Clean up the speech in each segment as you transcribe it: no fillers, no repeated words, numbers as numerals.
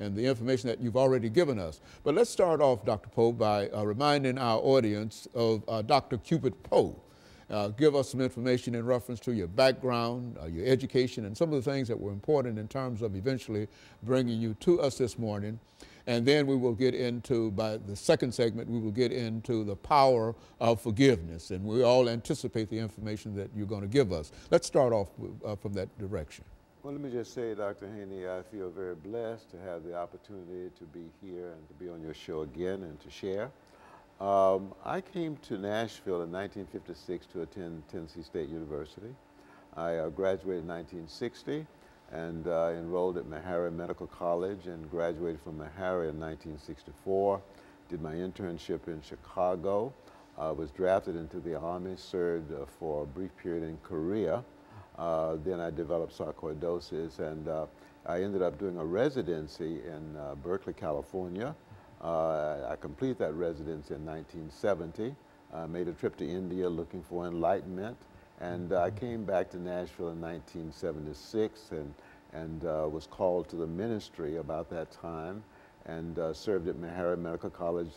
and the information that you've already given us. But let's start off, Dr. Poe, by reminding our audience of Dr. CPoe. Give us some information in reference to your background, your education, and some of the things that were important in terms of eventually bringing you to us this morning. And then we will get into, by the second segment, we will get into the power of forgiveness. And we all anticipate the information that you're going to give us. Let's start off from that direction. Well, let me just say, Dr. Haney, I feel very blessed to have the opportunity to be here and to be on your show again and to share. I came to Nashville in 1956 to attend Tennessee State University. I graduated in 1960 and enrolled at Meharry Medical College and graduated from Meharry in 1964. Did my internship in Chicago. Was drafted into the Army, served for a brief period in Korea. Then I developed sarcoidosis, and I ended up doing a residency in Berkeley, California. I completed that residency in 1970. Made a trip to India looking for enlightenment, and I came back to Nashville in 1976 and was called to the ministry about that time, and served at Meharry Medical College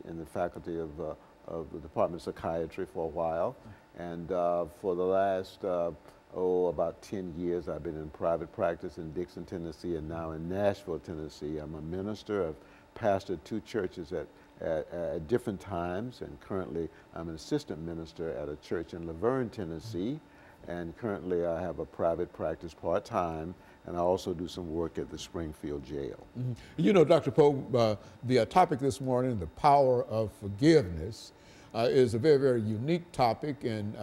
in the faculty of the Department of Psychiatry for a while. And for the last about 10 years, I've been in private practice in Dixon, Tennessee, and now in Nashville, Tennessee. I'm a minister. I've pastored 2 churches at different times, and currently I'm an assistant minister at a church in Laverne, Tennessee, and currently I have a private practice part-time, and I also do some work at the Springfield Jail. Mm-hmm. You know, Dr. Poe, the topic this morning, the power of forgiveness, is a very, very unique topic, and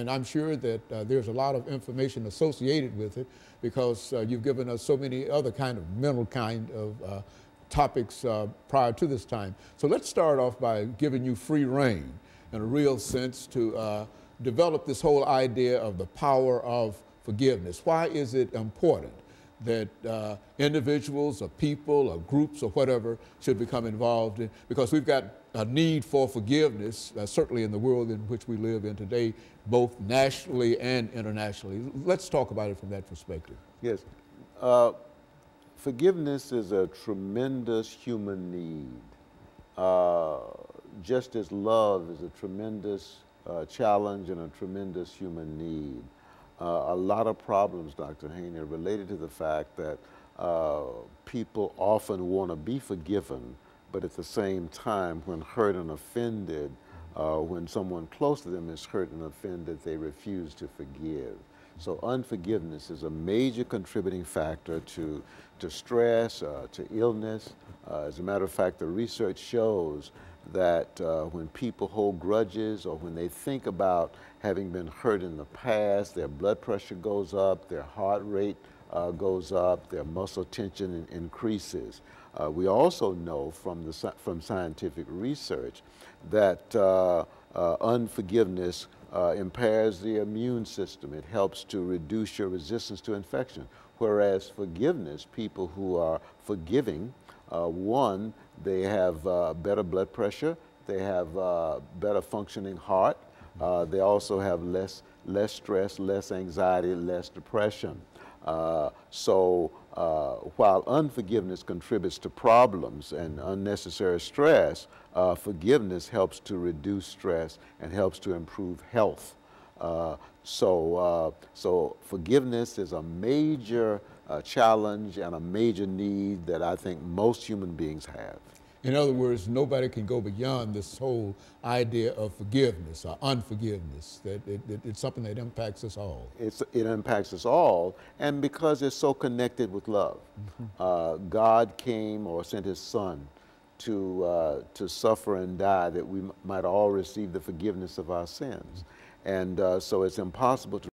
I'm sure that there's a lot of information associated with it because you've given us so many other kind of mental kind of topics prior to this time. So let's start off by giving you free rein in a real sense to develop this whole idea of the power of forgiveness. Why is it important that individuals or people or groups or whatever should become involved in? Because we've got a need for forgiveness, certainly in the world in which we live in today, both nationally and internationally. Let's talk about it from that perspective. Yes. Forgiveness is a tremendous human need. Just as love is a tremendous challenge and a tremendous human need. A lot of problems, Dr. Haney, are related to the fact that people often want to be forgiven, but at the same time, when hurt and offended, when someone close to them is hurt and offended, they refuse to forgive. So unforgiveness is a major contributing factor to stress, to illness. As a matter of fact, the research shows that when people hold grudges or when they think about having been hurt in the past, their blood pressure goes up, their heart rate goes up, their muscle tension increases. We also know from scientific research that unforgiveness impairs the immune system. It helps to reduce your resistance to infection. Whereas forgiveness, people who are forgiving, one, they have better blood pressure, they have better functioning heart, they also have less stress, less anxiety, less depression. So while unforgiveness contributes to problems and unnecessary stress, forgiveness helps to reduce stress and helps to improve health. So forgiveness is a major challenge and a major need that I think most human beings have. In other words, nobody can go beyond this whole idea of forgiveness or unforgiveness, that it's something that impacts us all. It impacts us all, and because it's so connected with love. God came or sent his son to suffer and die that we might all receive the forgiveness of our sins. And so it's impossible to